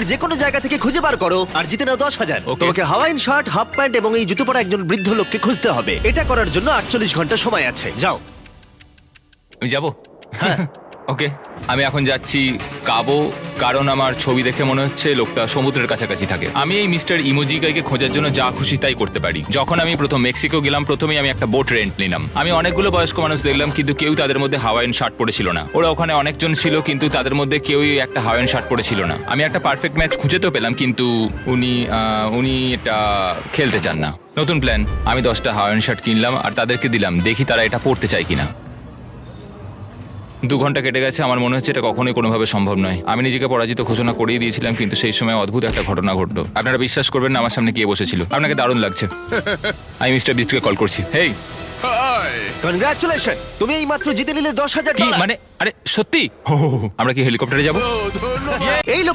শহরের যে কোনো জায়গা থেকে খুঁজে বার করো আর জিতে নাও 10,000। Okay. তোমাকে হাওয়াইন শার্ট, হাফ প্যান্ট এবং এই জুতো পরা একজন বৃদ্ধ লোককে খুঁজতে হবে। এটা করার জন্য 48 ঘন্টা সময় আছে। যাও। আমি যাব ওকে আমি এখন যাচ্ছি কাবো, কারণ আমার ছবি দেখে মনে হচ্ছে লোকটা সমুদ্রের কাছাকাছি থাকে। আমি এই মিস্টার ইমোজিকাইকে খোঁজার জন্য যা খুশি তাই করতে পারি। যখন আমি প্রথম মেক্সিকো গেলাম, প্রথমেই আমি একটা বোট রেন্ট নিলাম। আমি অনেকগুলো বয়স্ক মানুষ দেখলাম, কিন্তু কেউ তাদের মধ্যে হাওয়াইন শার্ট পরেছিল না। ওরা ওখানে অনেকজন ছিল, কিন্তু তাদের মধ্যে কেউই একটা হাওয়াইন শার্ট পরেছিল না। আমি একটা পারফেক্ট ম্যাচ খুঁজে তো পেলাম, কিন্তু উনি এটা খেলতে চান না। নতুন প্ল্যান, আমি 10টা হাওয়াইন শার্ট কিনলাম আর তাদেরকে দিলাম, দেখি তারা এটা পড়তে চায় কিনা। 2 ঘন্টা কেটে গেছে, আমার মনে হচ্ছে এটা কখনোই কোনোভাবে সম্ভব নয়। আমি নিজেকে পরাজিত ঘোষণা করিয়ে দিয়েছিলাম, কিন্তু সেই সময় অদ্ভুত একটা ঘটনা ঘটলো। আপনারা বিশ্বাস করবেন না, আমার সামনে কে বসেছিল। আপনাকে দারুণ লাগছে। আমি মিস্টার বিস্টকে কল করছি। হেই, কনগ্রাচুলেশন, তুমি এই মাত্র জিতে নিলে $10,000। কি মানে? আরে সত্যি? আমরা কি হেলিকপ্টারে যাব? এই লোক